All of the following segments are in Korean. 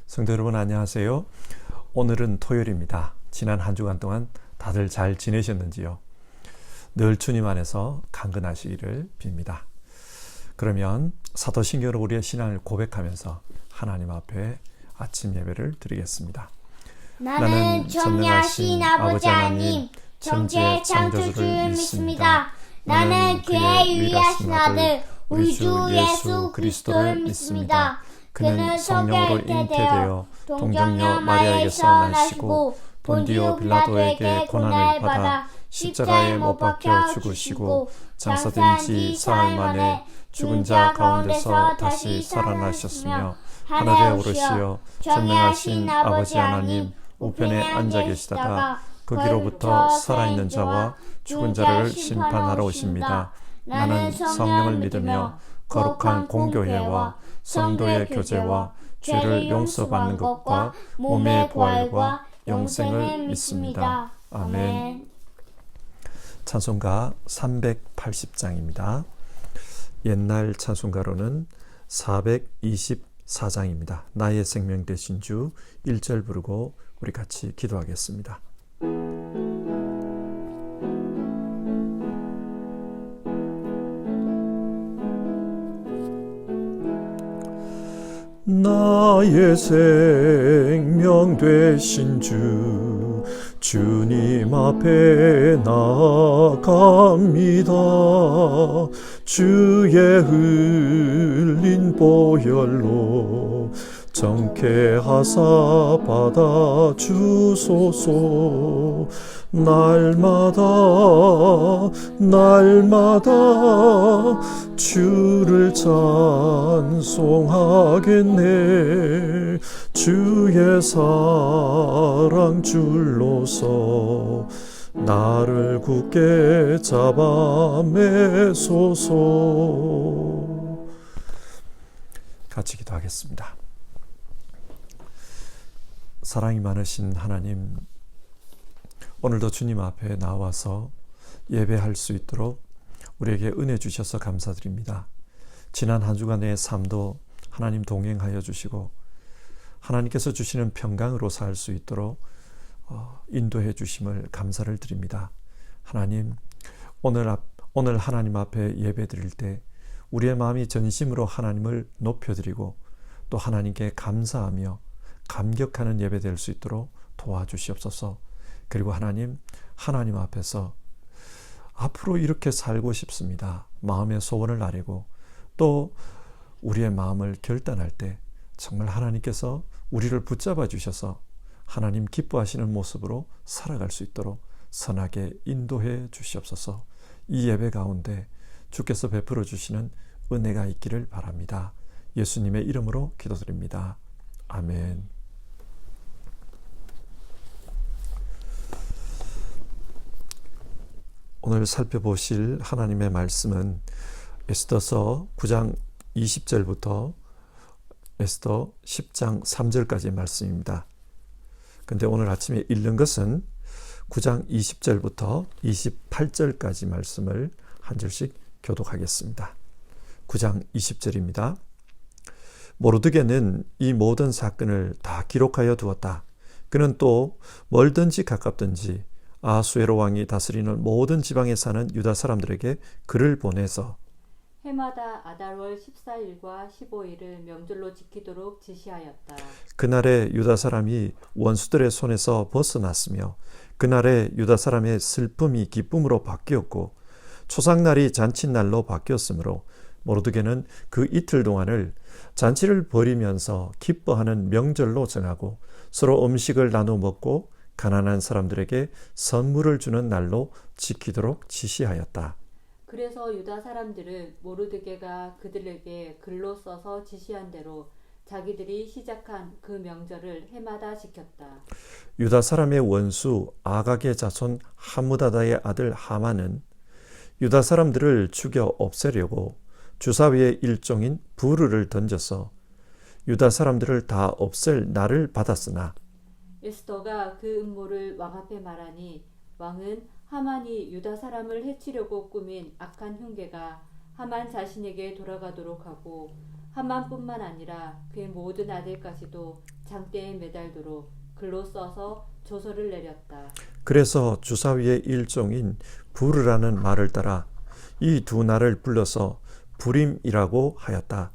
성도 여러분 안녕하세요. 오늘은 토요일입니다. 지난 한 주간 동안 다들 잘 지내셨는지요? 늘 주님 안에서 강건하시기를 빕니다. 그러면 사도신경으로 우리의 신앙을 고백하면서 하나님 앞에 아침 예배를 드리겠습니다. 나는 전능하신 아버지 하나님, 천지의 창조주를 믿습니다. 나는 그의 유일하신 아들, 우리 주 예수 그리스도를 믿습니다. 그는 성령으로 잉태되어 동정녀 마리아에게서 나시고 본디오 빌라도에게 고난을 받아 십자가에 못 박혀 죽으시고 장사된 지 사흘 만에 죽은 자 가운데서 다시 살아나셨으며 하늘에 오르시어 전능하신 아버지 하나님 우편에 앉아 계시다가 거기로부터 살아있는 자와 죽은 자를 심판하러 오십니다. 나는 성령을 믿으며 거룩한 공교회와 성도의 교제와 죄를 용서받는 것과 몸의 부활과 영생을 믿습니다. 아멘. 찬송가 380장입니다. 옛날 찬송가로는 424장입니다. 나의 생명 되신 주 1절 부르고 우리 같이 기도하겠습니다. 나의 생명 되신 주 주님 앞에 나아갑니다. 주의 흘린 보혈로 정케하사 받아주소서. 날마다 주를 찬송하겠네. 주의 사랑 줄로서 나를 굳게 잡아 매소서. 같이 기도하겠습니다. 사랑이 많으신 하나님, 오늘도 주님 앞에 나와서 예배할 수 있도록 우리에게 은혜 주셔서 감사드립니다. 지난 한 주간의 삶도 하나님 동행하여 주시고 하나님께서 주시는 평강으로 살 수 있도록 인도해 주심을 감사를 드립니다. 하나님, 오늘 하나님 앞에 예배 드릴 때 우리의 마음이 전심으로 하나님을 높여드리고 또 하나님께 감사하며 감격하는 예배 될 수 있도록 도와주시옵소서. 그리고 하나님 앞에서 앞으로 이렇게 살고 싶습니다. 마음의 소원을 아뢰고 또 우리의 마음을 결단할 때 정말 하나님께서 우리를 붙잡아 주셔서 하나님 기뻐하시는 모습으로 살아갈 수 있도록 선하게 인도해 주시옵소서. 이 예배 가운데 주께서 베풀어 주시는 은혜가 있기를 바랍니다. 예수님의 이름으로 기도드립니다. 아멘. 오늘 살펴보실 하나님의 말씀은 에스더서 9장 20절부터 에스더 10장 3절까지의 말씀입니다. 근데 오늘 아침에 읽는 것은 9장 20절부터 28절까지 말씀을 한 절씩 교독하겠습니다. 9장 20절입니다. 모르드게는 이 모든 사건을 다 기록하여 두었다. 그는 또 멀든지 가깝든지 아수에로 왕이 다스리는 모든 지방에 사는 유다 사람들에게 글을 보내서 해마다 아달월 14일과 15일을 명절로 지키도록 지시하였다. 그날에 유다 사람이 원수들의 손에서 벗어났으며 그날에 유다 사람의 슬픔이 기쁨으로 바뀌었고 초상날이 잔칫날로 바뀌었으므로 모르드게는 그 이틀 동안을 잔치를 벌이면서 기뻐하는 명절로 정하고 서로 음식을 나눠 먹고 가난한 사람들에게 선물을 주는 날로 지키도록 지시하였다. 그래서 유다 사람들은 모르드게가 그들에게 글로 써서 지시한 대로 자기들이 시작한 그 명절을 해마다 지켰다. 유다 사람의 원수 아각의 자손 하무다다의 아들 하만은 유다 사람들을 죽여 없애려고 주사위의 일종인 부르를 던져서 유다 사람들을 다 없앨 날을 받았으나 에스더가 그 음모를 왕 앞에 말하니 왕은 하만이 유다 사람을 해치려고 꾸민 악한 흉계가 하만 자신에게 돌아가도록 하고 하만뿐만 아니라 그의 모든 아들까지도 장대에 매달도록 글로 써서 조서를 내렸다. 그래서 주사위의 일종인 부르라는 말을 따라 이 두 날을 불러서 부림이라고 하였다.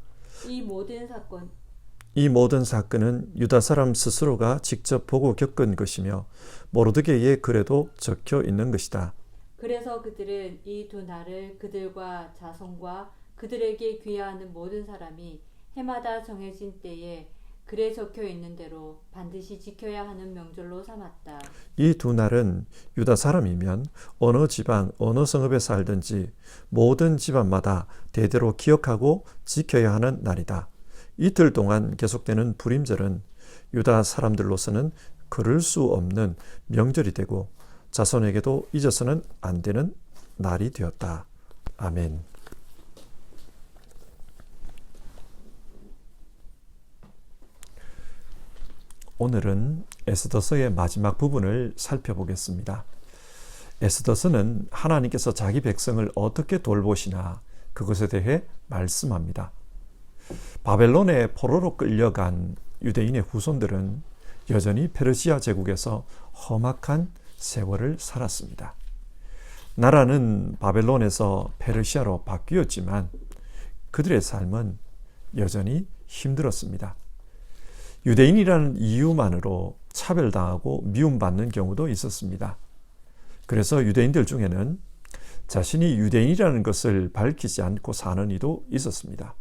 이 모든 사건은 유다 사람 스스로가 직접 보고 겪은 것이며 모르드게의 글에도 적혀 있는 것이다. 그래서 그들은 이 두 날을 그들과 자손과 그들에게 귀하는 모든 사람이 해마다 정해진 때에 글에 적혀 있는 대로 반드시 지켜야 하는 명절로 삼았다. 이 두 날은 유다 사람이면 어느 지방, 어느 성읍에 살든지 모든 집안마다 대대로 기억하고 지켜야 하는 날이다. 이틀 동안 계속되는 부림절은 유다 사람들로서는 그럴 수 없는 명절이 되고 자손에게도 잊어서는 안 되는 날이 되었다. 아멘. 오늘은 에스더서의 마지막 부분을 살펴보겠습니다. 에스더서는 하나님께서 자기 백성을 어떻게 돌보시나 그것에 대해 말씀합니다. 바벨론의 포로로 끌려간 유대인의 후손들은 여전히 페르시아 제국에서 험악한 세월을 살았습니다. 나라는 바벨론에서 페르시아로 바뀌었지만 그들의 삶은 여전히 힘들었습니다. 유대인이라는 이유만으로 차별당하고 미움받는 경우도 있었습니다. 그래서 유대인들 중에는 자신이 유대인이라는 것을 밝히지 않고 사는 이도 있었습니다.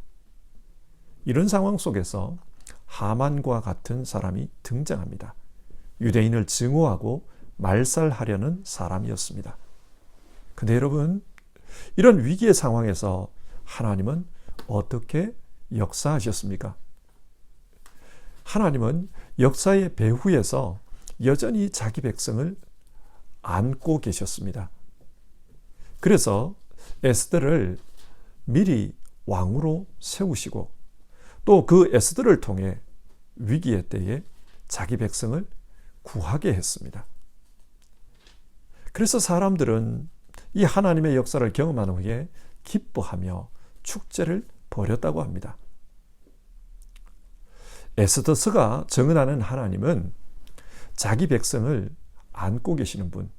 이런 상황 속에서 하만과 같은 사람이 등장합니다. 유대인을 증오하고 말살하려는 사람이었습니다. 근데 여러분, 이런 위기의 상황에서 하나님은 어떻게 역사하셨습니까? 하나님은 역사의 배후에서 여전히 자기 백성을 안고 계셨습니다. 그래서 에스더를 미리 왕으로 세우시고 또 그 에스더를 통해 위기의 때에 자기 백성을 구하게 했습니다. 그래서 사람들은 이 하나님의 역사를 경험한 후에 기뻐하며 축제를 벌였다고 합니다. 에스더서가 증언하는 하나님은 자기 백성을 안고 계시는 분,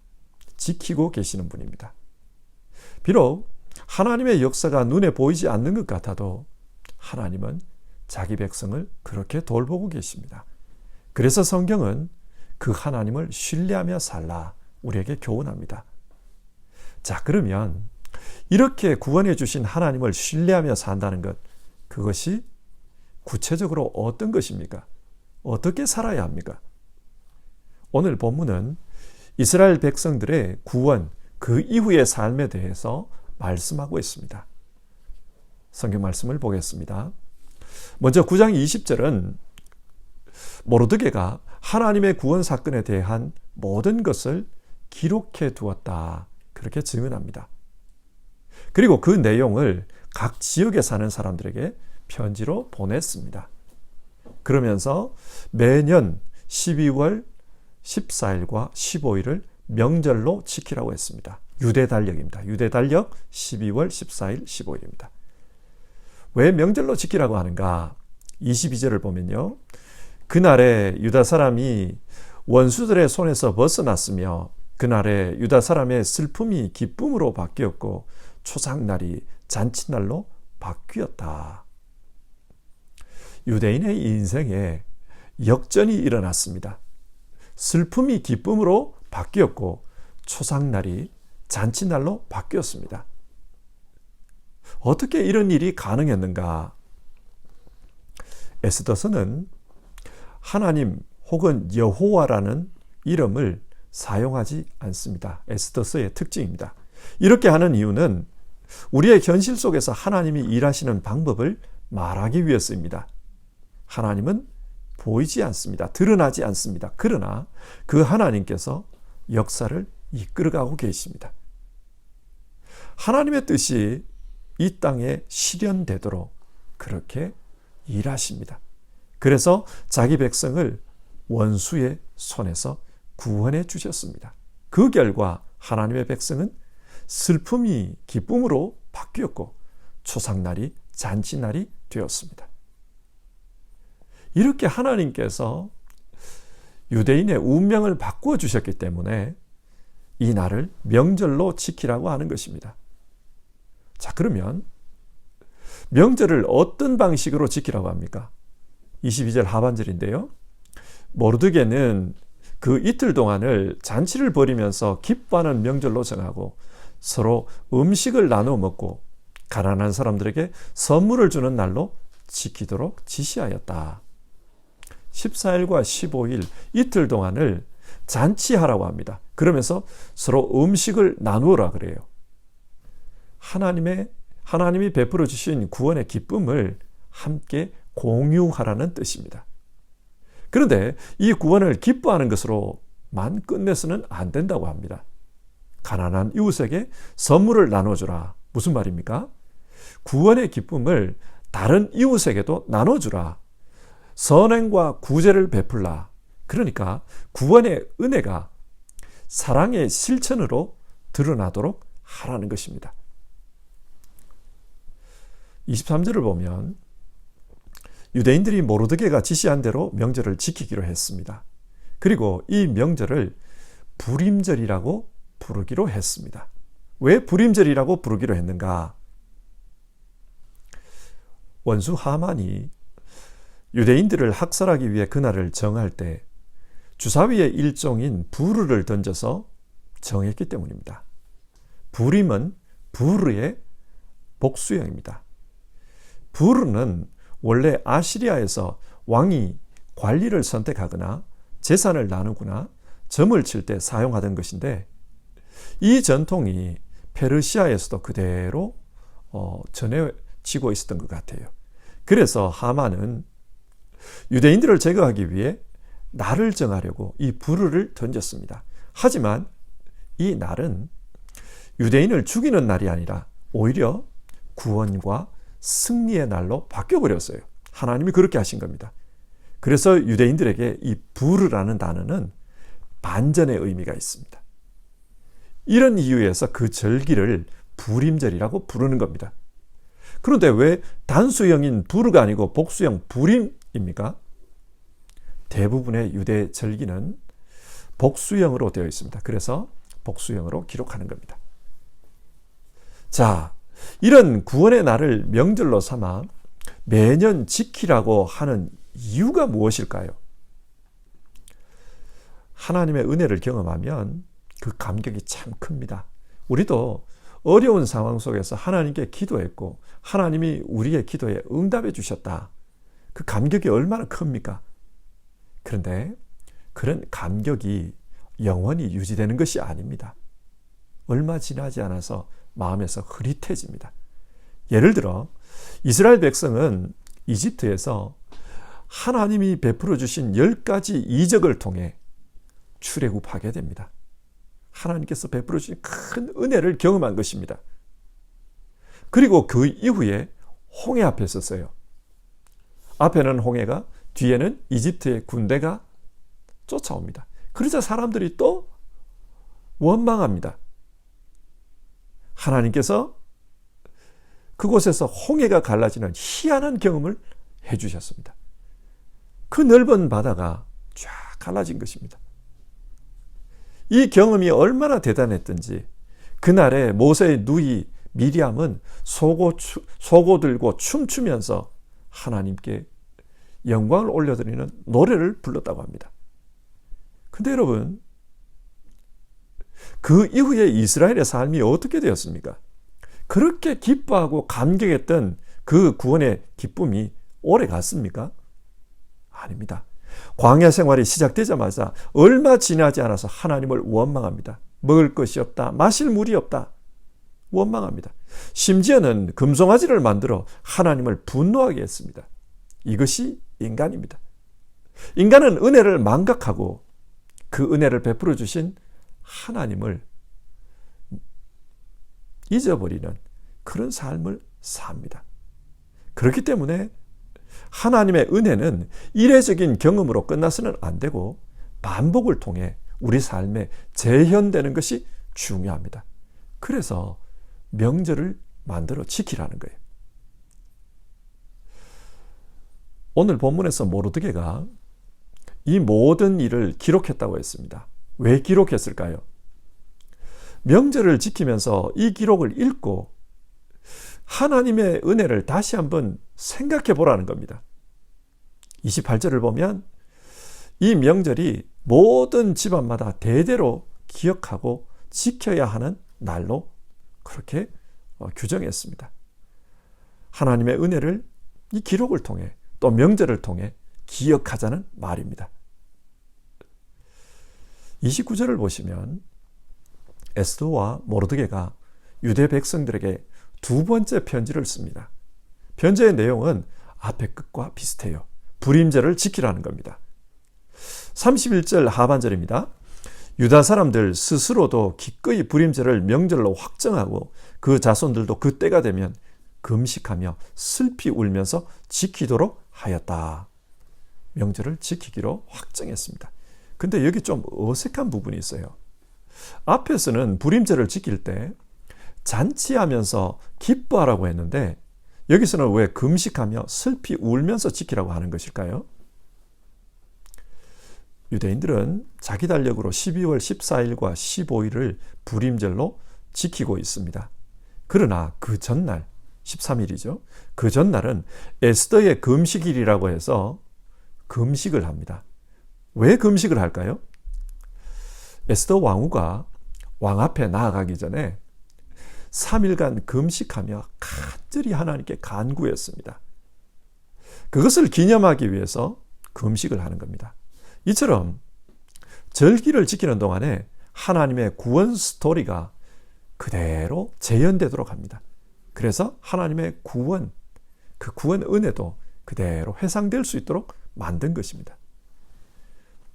지키고 계시는 분입니다. 비록 하나님의 역사가 눈에 보이지 않는 것 같아도 하나님은 자기 백성을 그렇게 돌보고 계십니다. 그래서 성경은 그 하나님을 신뢰하며 살라 우리에게 교훈합니다. 자, 그러면 이렇게 구원해 주신 하나님을 신뢰하며 산다는 것, 그것이 구체적으로 어떤 것입니까? 어떻게 살아야 합니까? 오늘 본문은 이스라엘 백성들의 구원, 그 이후의 삶에 대해서 말씀하고 있습니다. 성경 말씀을 보겠습니다. 먼저 9장 20절은 모르드게가 하나님의 구원 사건에 대한 모든 것을 기록해 두었다, 그렇게 증언합니다. 그리고 그 내용을 각 지역에 사는 사람들에게 편지로 보냈습니다. 그러면서 매년 12월 14일과 15일을 명절로 지키라고 했습니다. 유대달력입니다. 유대달력 12월 14일, 15일입니다. 왜 명절로 지키라고 하는가? 22절을 보면요. 그날에 유다 사람이 원수들의 손에서 벗어났으며 그날에 유다 사람의 슬픔이 기쁨으로 바뀌었고 초상날이 잔치날로 바뀌었다. 유대인의 인생에 역전이 일어났습니다. 슬픔이 기쁨으로 바뀌었고 초상날이 잔치날로 바뀌었습니다. 어떻게 이런 일이 가능했는가? 에스더서는 하나님 혹은 여호와라는 이름을 사용하지 않습니다. 에스더서의 특징입니다. 이렇게 하는 이유는 우리의 현실 속에서 하나님이 일하시는 방법을 말하기 위해서입니다. 하나님은 보이지 않습니다. 드러나지 않습니다. 그러나 그 하나님께서 역사를 이끌어가고 계십니다. 하나님의 뜻이 이 땅에 실현되도록 그렇게 일하십니다. 그래서 자기 백성을 원수의 손에서 구원해 주셨습니다. 그 결과 하나님의 백성은 슬픔이 기쁨으로 바뀌었고 초상날이 잔치날이 되었습니다. 이렇게 하나님께서 유대인의 운명을 바꾸어 주셨기 때문에 이 날을 명절로 지키라고 하는 것입니다. 자, 그러면 명절을 어떤 방식으로 지키라고 합니까? 22절 하반절인데요. 모르드게는 그 이틀 동안을 잔치를 벌이면서 기뻐하는 명절로 정하고 서로 음식을 나누어 먹고 가난한 사람들에게 선물을 주는 날로 지키도록 지시하였다. 14일과 15일 이틀 동안을 잔치하라고 합니다. 그러면서 서로 음식을 나누어라 그래요. 하나님이 베풀어 주신 구원의 기쁨을 함께 공유하라는 뜻입니다. 그런데 이 구원을 기뻐하는 것으로만 끝내서는 안 된다고 합니다. 가난한 이웃에게 선물을 나눠주라. 무슨 말입니까? 구원의 기쁨을 다른 이웃에게도 나눠주라. 선행과 구제를 베풀라. 그러니까 구원의 은혜가 사랑의 실천으로 드러나도록 하라는 것입니다. 23절을 보면 유대인들이 모르드게가 지시한 대로 명절을 지키기로 했습니다. 그리고 이 명절을 불임절이라고 부르기로 했습니다. 왜 불임절이라고 부르기로 했는가? 원수 하만이 유대인들을 학살하기 위해 그날을 정할 때 주사위의 일종인 부르를 던져서 정했기 때문입니다. 부림은 부르의 복수형입니다. 부르는 원래 아시리아에서 왕이 관리를 선택하거나 재산을 나누거나 점을 칠 때 사용하던 것인데 이 전통이 페르시아에서도 그대로 전해지고 있었던 것 같아요. 그래서 하만은 유대인들을 제거하기 위해 날을 정하려고 이 부르를 던졌습니다. 하지만 이 날은 유대인을 죽이는 날이 아니라 오히려 구원과 승리의 날로 바뀌어버렸어요. 하나님이 그렇게 하신 겁니다. 그래서 유대인들에게 이 부르라는 단어는 반전의 의미가 있습니다. 이런 이유에서 그 절기를 불임절이라고 부르는 겁니다. 그런데 왜 단수형인 부르가 아니고 복수형 불임입니까? 대부분의 유대 절기는 복수형으로 되어 있습니다. 그래서 복수형으로 기록하는 겁니다. 자, 이런 구원의 날을 명절로 삼아 매년 지키라고 하는 이유가 무엇일까요? 하나님의 은혜를 경험하면 그 감격이 참 큽니다. 우리도 어려운 상황 속에서 하나님께 기도했고 하나님이 우리의 기도에 응답해 주셨다. 그 감격이 얼마나 큽니까? 그런데 그런 감격이 영원히 유지되는 것이 아닙니다. 얼마 지나지 않아서 마음에서 흐릿해집니다. 예를 들어 이스라엘 백성은 이집트에서 하나님이 베풀어 주신 10가지 이적을 통해 출애굽하게 됩니다. 하나님께서 베풀어 주신 큰 은혜를 경험한 것입니다. 그리고 그 이후에 홍해 앞에 섰어요. 앞에는 홍해가, 뒤에는 이집트의 군대가 쫓아옵니다. 그러자 사람들이 또 원망합니다. 하나님께서 그곳에서 홍해가 갈라지는 희한한 경험을 해주셨습니다. 그 넓은 바다가 쫙 갈라진 것입니다. 이 경험이 얼마나 대단했던지 그날에 모세의 누이 미리암은 소고 들고 춤추면서 하나님께 영광을 올려드리는 노래를 불렀다고 합니다. 근데 여러분, 그 이후에 이스라엘의 삶이 어떻게 되었습니까? 그렇게 기뻐하고 감격했던 그 구원의 기쁨이 오래 갔습니까? 아닙니다. 광야 생활이 시작되자마자 얼마 지나지 않아서 하나님을 원망합니다. 먹을 것이 없다, 마실 물이 없다, 원망합니다. 심지어는 금송아지를 만들어 하나님을 분노하게 했습니다. 이것이 인간입니다. 인간은 은혜를 망각하고 그 은혜를 베풀어 주신 하나님을 잊어버리는 그런 삶을 삽니다. 그렇기 때문에 하나님의 은혜는 이례적인 경험으로 끝나서는 안 되고 반복을 통해 우리 삶에 재현되는 것이 중요합니다. 그래서 명절을 만들어 지키라는 거예요. 오늘 본문에서 모르드게가 이 모든 일을 기록했다고 했습니다. 왜 기록했을까요? 명절을 지키면서 이 기록을 읽고 하나님의 은혜를 다시 한번 생각해 보라는 겁니다. 28절을 보면 이 명절이 모든 집안마다 대대로 기억하고 지켜야 하는 날로 그렇게 규정했습니다. 하나님의 은혜를 이 기록을 통해 또 명절을 통해 기억하자는 말입니다. 29절을 보시면 에스더와 모르드게가 유대 백성들에게 두 번째 편지를 씁니다. 편지의 내용은 앞의 끝과 비슷해요. 불임절을 지키라는 겁니다. 31절 하반절입니다. 유다 사람들 스스로도 기꺼이 불임절을 명절로 확정하고 그 자손들도 그때가 되면 금식하며 슬피 울면서 지키도록 하였다. 명절을 지키기로 확정했습니다. 근데 여기 좀 어색한 부분이 있어요. 앞에서는 불임절을 지킬 때 잔치하면서 기뻐하라고 했는데 여기서는 왜 금식하며 슬피 울면서 지키라고 하는 것일까요? 유대인들은 자기 달력으로 12월 14일과 15일을 불임절로 지키고 있습니다. 그러나 그 전날 13일이죠. 그 전날은 에스더의 금식일이라고 해서 금식을 합니다. 왜 금식을 할까요? 에스더 왕후가 왕 앞에 나아가기 전에 3일간 금식하며 간절히 하나님께 간구했습니다. 그것을 기념하기 위해서 금식을 하는 겁니다. 이처럼 절기를 지키는 동안에 하나님의 구원 스토리가 그대로 재현되도록 합니다. 그래서 하나님의 구원, 그 구원 은혜도 그대로 회상될 수 있도록 만든 것입니다.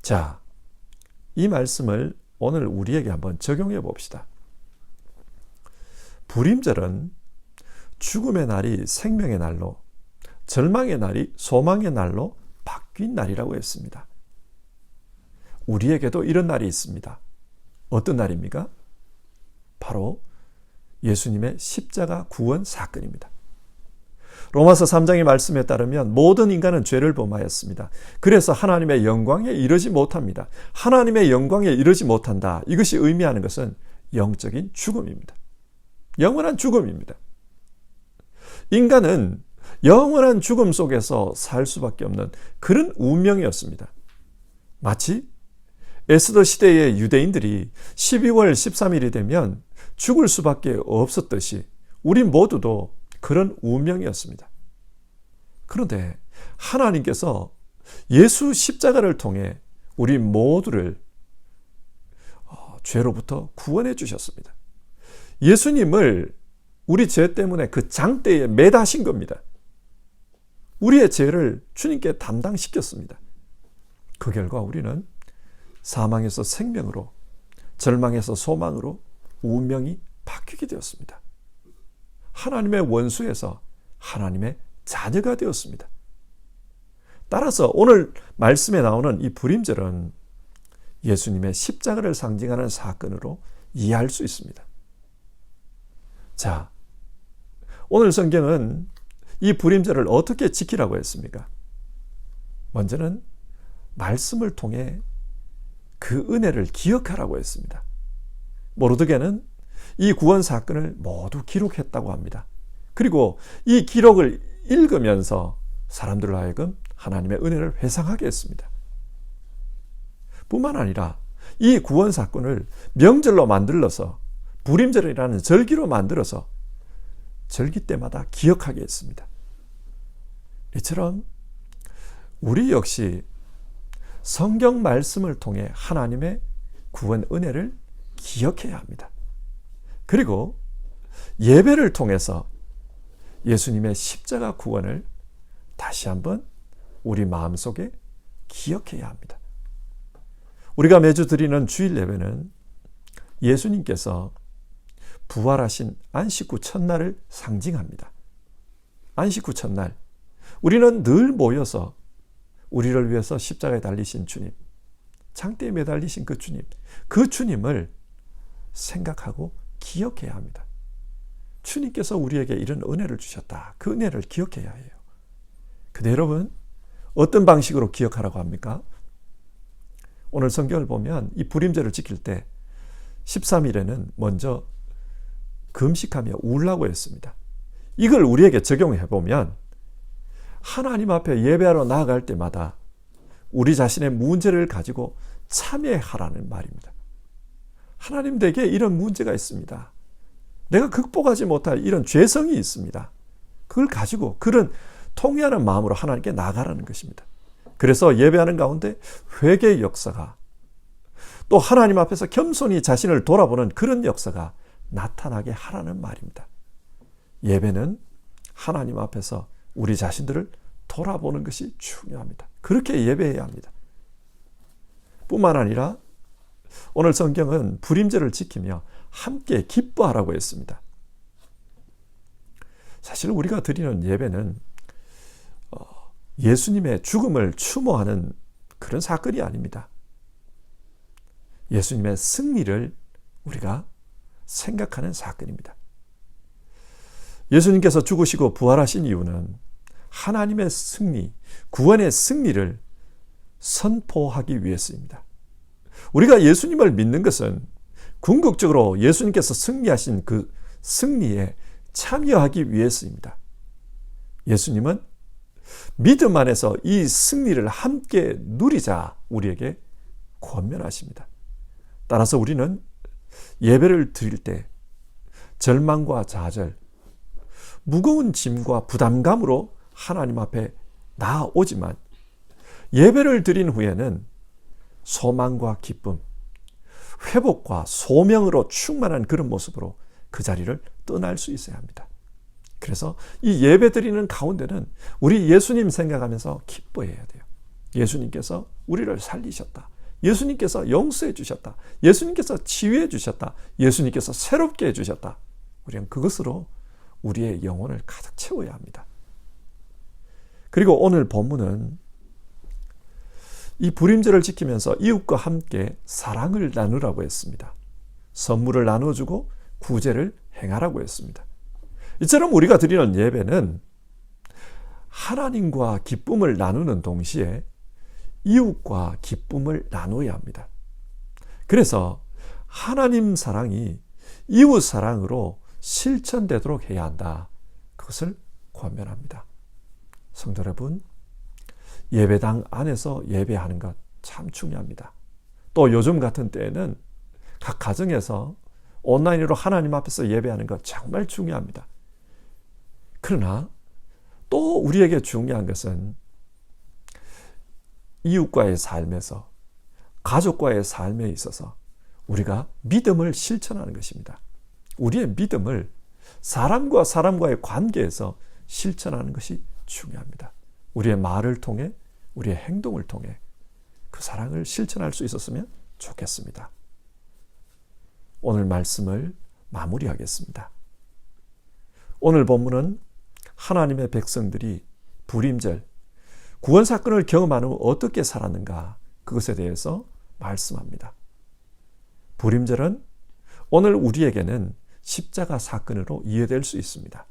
자, 이 말씀을 오늘 우리에게 한번 적용해 봅시다. 불임절은 죽음의 날이 생명의 날로, 절망의 날이 소망의 날로 바뀐 날이라고 했습니다. 우리에게도 이런 날이 있습니다. 어떤 날입니까? 바로 예수님의 십자가 구원 사건입니다. 로마서 3장의 말씀에 따르면 모든 인간은 죄를 범하였습니다. 그래서 하나님의 영광에 이르지 못합니다. 하나님의 영광에 이르지 못한다. 이것이 의미하는 것은 영적인 죽음입니다. 영원한 죽음입니다. 인간은 영원한 죽음 속에서 살 수밖에 없는 그런 운명이었습니다. 마치 에스더 시대의 유대인들이 12월 13일이 되면 죽을 수밖에 없었듯이 우리 모두도 그런 운명이었습니다. 그런데 하나님께서 예수 십자가를 통해 우리 모두를 죄로부터 구원해 주셨습니다. 예수님을 우리 죄 때문에 그 장대에 매다신 겁니다. 우리의 죄를 주님께 담당시켰습니다. 그 결과 우리는 사망에서 생명으로, 절망에서 소망으로 운명이 바뀌게 되었습니다. 하나님의 원수에서 하나님의 자녀가 되었습니다. 따라서 오늘 말씀에 나오는 이 불임절은 예수님의 십자가를 상징하는 사건으로 이해할 수 있습니다. 자, 오늘 성경은 이 불임절을 어떻게 지키라고 했습니까? 먼저는 말씀을 통해 그 은혜를 기억하라고 했습니다. 모르드게는 이 구원 사건을 모두 기록했다고 합니다. 그리고 이 기록을 읽으면서 사람들로 하여금 하나님의 은혜를 회상하게 했습니다. 뿐만 아니라 이 구원 사건을 명절로 만들어서 불임절이라는 절기로 만들어서 절기 때마다 기억하게 했습니다. 이처럼 우리 역시 성경 말씀을 통해 하나님의 구원 은혜를 기억해야 합니다. 그리고 예배를 통해서 예수님의 십자가 구원을 다시 한번 우리 마음속에 기억해야 합니다. 우리가 매주 드리는 주일 예배는 예수님께서 부활하신 안식 후 첫날을 상징합니다. 안식 후 첫날, 우리는 늘 모여서 우리를 위해서 십자가에 달리신 주님, 장대에 매달리신 그 주님을 생각하고 기억해야 합니다. 주님께서 우리에게 이런 은혜를 주셨다. 그 은혜를 기억해야 해요. 근데 여러분, 어떤 방식으로 기억하라고 합니까? 오늘 성경을 보면 이 불임절을 지킬 때 13일에는 먼저 금식하며 울라고 했습니다. 이걸 우리에게 적용해 보면 하나님 앞에 예배하러 나아갈 때마다 우리 자신의 문제를 가지고 참회하라는 말입니다. 하나님, 내게 이런 문제가 있습니다. 내가 극복하지 못할 이런 죄성이 있습니다. 그걸 가지고 그런 통회하는 마음으로 하나님께 나아가라는 것입니다. 그래서 예배하는 가운데 회개의 역사가, 또 하나님 앞에서 겸손히 자신을 돌아보는 그런 역사가 나타나게 하라는 말입니다. 예배는 하나님 앞에서 우리 자신들을 돌아보는 것이 중요합니다. 그렇게 예배해야 합니다. 뿐만 아니라 오늘 성경은 불임절을 지키며 함께 기뻐하라고 했습니다. 사실 우리가 드리는 예배는 예수님의 죽음을 추모하는 그런 사건이 아닙니다. 예수님의 승리를 우리가 생각하는 사건입니다. 예수님께서 죽으시고 부활하신 이유는 하나님의 승리, 구원의 승리를 선포하기 위해서입니다. 우리가 예수님을 믿는 것은 궁극적으로 예수님께서 승리하신 그 승리에 참여하기 위해서입니다. 예수님은 믿음 안에서 이 승리를 함께 누리자 우리에게 권면하십니다. 따라서 우리는 예배를 드릴 때 절망과 좌절, 무거운 짐과 부담감으로 하나님 앞에 나아오지만 예배를 드린 후에는 소망과 기쁨, 회복과 소명으로 충만한 그런 모습으로 그 자리를 떠날 수 있어야 합니다. 그래서 이 예배 드리는 가운데는 우리 예수님 생각하면서 기뻐해야 돼요. 예수님께서 우리를 살리셨다. 예수님께서 용서해 주셨다. 예수님께서 치유해 주셨다. 예수님께서 새롭게 해주셨다. 우리는 그것으로 우리의 영혼을 가득 채워야 합니다. 그리고 오늘 본문은 이 불임절을 지키면서 이웃과 함께 사랑을 나누라고 했습니다. 선물을 나눠주고 구제를 행하라고 했습니다. 이처럼 우리가 드리는 예배는 하나님과 기쁨을 나누는 동시에 이웃과 기쁨을 나눠야 합니다. 그래서 하나님 사랑이 이웃 사랑으로 실천되도록 해야 한다. 그것을 권면합니다. 성도 여러분, 예배당 안에서 예배하는 것 참 중요합니다. 또 요즘 같은 때에는 각 가정에서 온라인으로 하나님 앞에서 예배하는 것 정말 중요합니다. 그러나 또 우리에게 중요한 것은 이웃과의 삶에서, 가족과의 삶에 있어서 우리가 믿음을 실천하는 것입니다. 우리의 믿음을 사람과 사람과의 관계에서 실천하는 것이 중요합니다. 우리의 말을 통해, 우리의 행동을 통해 그 사랑을 실천할 수 있었으면 좋겠습니다. 오늘 말씀을 마무리하겠습니다. 오늘 본문은 하나님의 백성들이 불임절, 구원 사건을 경험한 후 어떻게 살았는가, 그것에 대해서 말씀합니다. 불임절은 오늘 우리에게는 십자가 사건으로 이해될 수 있습니다.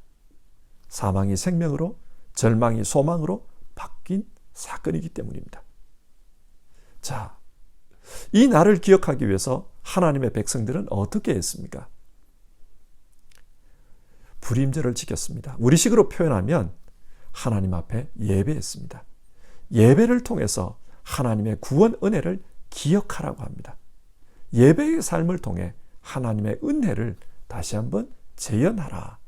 사망이 생명으로, 절망이 소망으로 바뀐 사건이기 때문입니다. 자, 이 날을 기억하기 위해서 하나님의 백성들은 어떻게 했습니까? 불임절을 지켰습니다. 우리식으로 표현하면 하나님 앞에 예배했습니다. 예배를 통해서 하나님의 구원 은혜를 기억하라고 합니다. 예배의 삶을 통해 하나님의 은혜를 다시 한번 재현하라.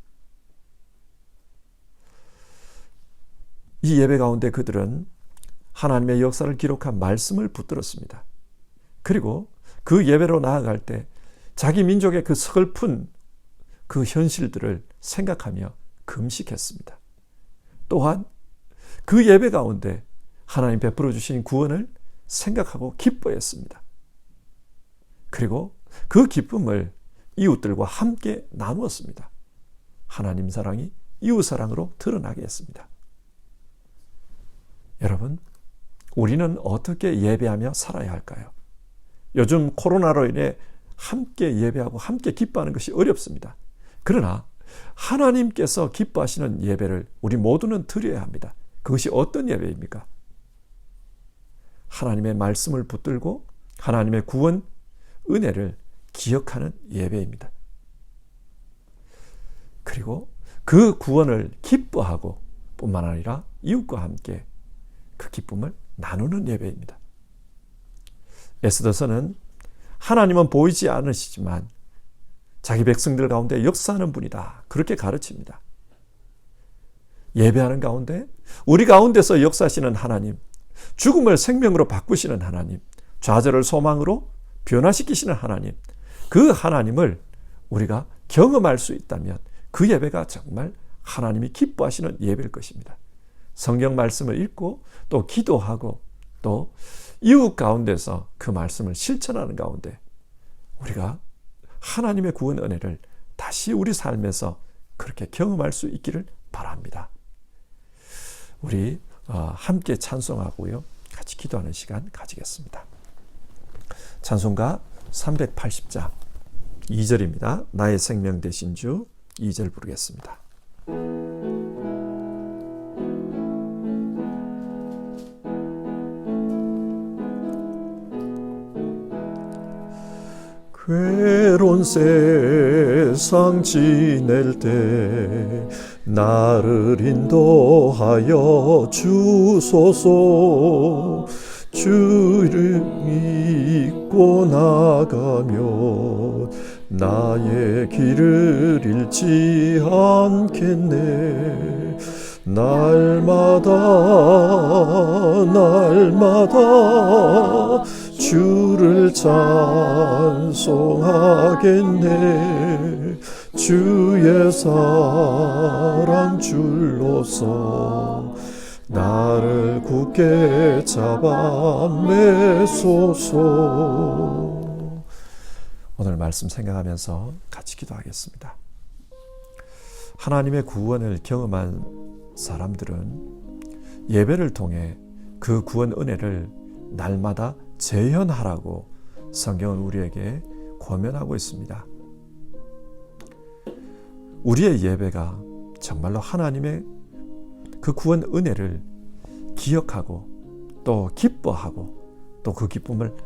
이 예배 가운데 그들은 하나님의 역사를 기록한 말씀을 붙들었습니다. 그리고 그 예배로 나아갈 때 자기 민족의 그 서글픈 그 현실들을 생각하며 금식했습니다. 또한 그 예배 가운데 하나님 베풀어 주신 구원을 생각하고 기뻐했습니다. 그리고 그 기쁨을 이웃들과 함께 나누었습니다. 하나님 사랑이 이웃 사랑으로 드러나게 했습니다. 여러분, 우리는 어떻게 예배하며 살아야 할까요? 요즘 코로나로 인해 함께 예배하고 함께 기뻐하는 것이 어렵습니다. 그러나 하나님께서 기뻐하시는 예배를 우리 모두는 드려야 합니다. 그것이 어떤 예배입니까? 하나님의 말씀을 붙들고 하나님의 구원 은혜를 기억하는 예배입니다. 그리고 그 구원을 기뻐하고 뿐만 아니라 이웃과 함께 그 기쁨을 나누는 예배입니다. 에스더서는 하나님은 보이지 않으시지만 자기 백성들 가운데 역사하는 분이다, 그렇게 가르칩니다. 예배하는 가운데 우리 가운데서 역사하시는 하나님, 죽음을 생명으로 바꾸시는 하나님, 좌절을 소망으로 변화시키시는 하나님, 그 하나님을 우리가 경험할 수 있다면 그 예배가 정말 하나님이 기뻐하시는 예배일 것입니다. 성경 말씀을 읽고 또 기도하고 또 이웃 가운데서 그 말씀을 실천하는 가운데 우리가 하나님의 구원 은혜를 다시 우리 삶에서 그렇게 경험할 수 있기를 바랍니다. 우리 함께 찬송하고요, 같이 기도하는 시간 가지겠습니다. 찬송가 380장 2절입니다. 나의 생명 되신 주, 2절 부르겠습니다. 괴로운 세상 지낼 때 나를 인도하여 주소서. 주를 믿고 나가면 나의 길을 잃지 않겠네. 날마다 주를 찬송하겠네. 주의 사랑 줄로서 나를 굳게 잡아 매소서. 오늘 말씀 생각하면서 같이 기도하겠습니다. 하나님의 구원을 경험한 사람들은 예배를 통해 그 구원 은혜를 날마다 재현하라고 성경은 우리에게 권면하고 있습니다. 우리의 예배가 정말로 하나님의 그 구원 은혜를 기억하고 또 기뻐하고 또 그 기쁨을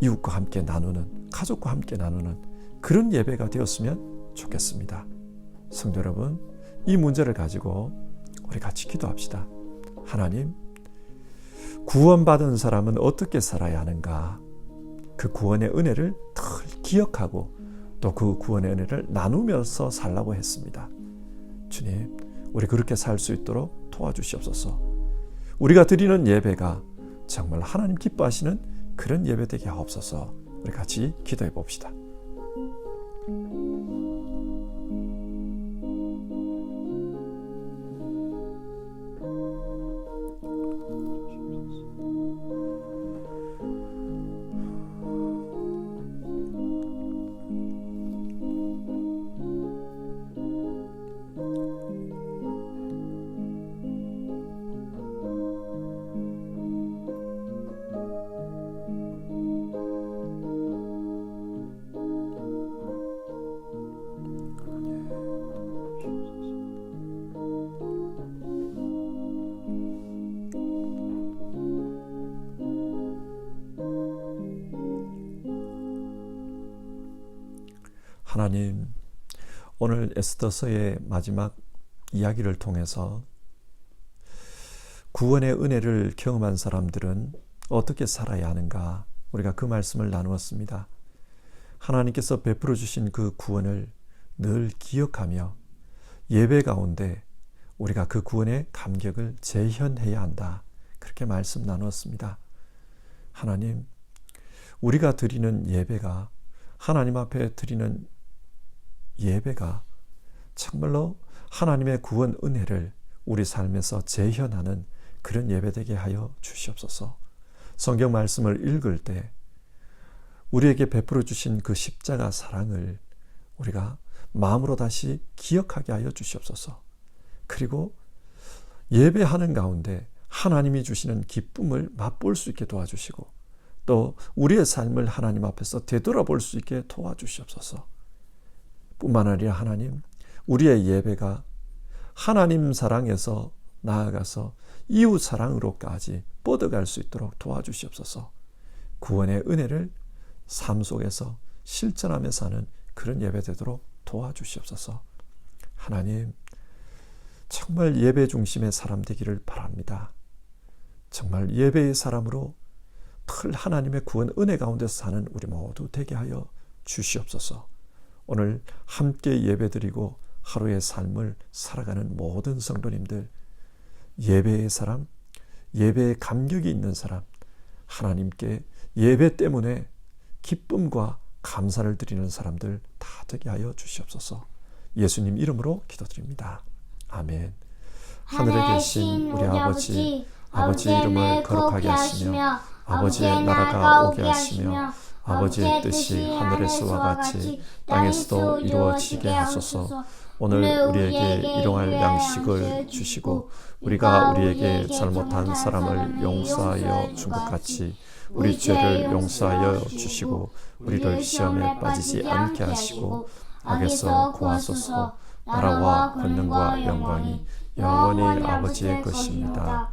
이웃과 함께 나누는, 가족과 함께 나누는 그런 예배가 되었으면 좋겠습니다. 성도 여러분, 이 문제를 가지고 우리 같이 기도합시다. 하나님, 구원받은 사람은 어떻게 살아야 하는가? 그 구원의 은혜를 늘 기억하고 또 그 구원의 은혜를 나누면서 살라고 했습니다. 주님, 우리 그렇게 살 수 있도록 도와주시옵소서. 우리가 드리는 예배가 정말 하나님 기뻐하시는 그런 예배 되게 하옵소서. 우리 같이 기도해 봅시다. 하나님, 오늘 에스더서의 마지막 이야기를 통해서 구원의 은혜를 경험한 사람들은 어떻게 살아야 하는가, 우리가 그 말씀을 나누었습니다. 하나님께서 베풀어 주신 그 구원을 늘 기억하며 예배 가운데 우리가 그 구원의 감격을 재현해야 한다, 그렇게 말씀 나누었습니다. 하나님, 우리가 드리는 예배가, 하나님 앞에 드리는 예배가 정말로 하나님의 구원 은혜를 우리 삶에서 재현하는 그런 예배되게 하여 주시옵소서. 성경 말씀을 읽을 때 우리에게 베풀어 주신 그 십자가 사랑을 우리가 마음으로 다시 기억하게 하여 주시옵소서. 그리고 예배하는 가운데 하나님이 주시는 기쁨을 맛볼 수 있게 도와주시고 또 우리의 삶을 하나님 앞에서 되돌아볼 수 있게 도와주시옵소서. 뿐만 아니라 하나님, 우리의 예배가 하나님 사랑에서 나아가서 이웃 사랑으로까지 뻗어갈 수 있도록 도와주시옵소서. 구원의 은혜를 삶 속에서 실천하며 사는 그런 예배 되도록 도와주시옵소서. 하나님, 정말 예배 중심의 사람 되기를 바랍니다. 정말 예배의 사람으로 늘 하나님의 구원 은혜 가운데서 사는 우리 모두 되게 하여 주시옵소서. 오늘 함께 예배드리고 하루의 삶을 살아가는 모든 성도님들, 예배의 사람, 예배에 감격이 있는 사람, 하나님께 예배 때문에 기쁨과 감사를 드리는 사람들 다 되게 하여 주시옵소서. 예수님 이름으로 기도드립니다. 아멘. 하늘에 계신 우리 아버지, 아버지의 이름을 거룩하게 하시며 아버지의 나라가 오게 하시며 아버지의 뜻이 하늘에서와 같이 땅에서도 이루어지게 하소서. 오늘 우리에게 일용할 양식을 주시고 우리가 우리에게 잘못한 사람을 용서하여 준 것 같이 우리 죄를 용서하여 주시고 우리를 시험에 빠지지 않게 하시고 악에서 구하소서. 나라와 권능과 영광이 영원히 아버지의 것입니다.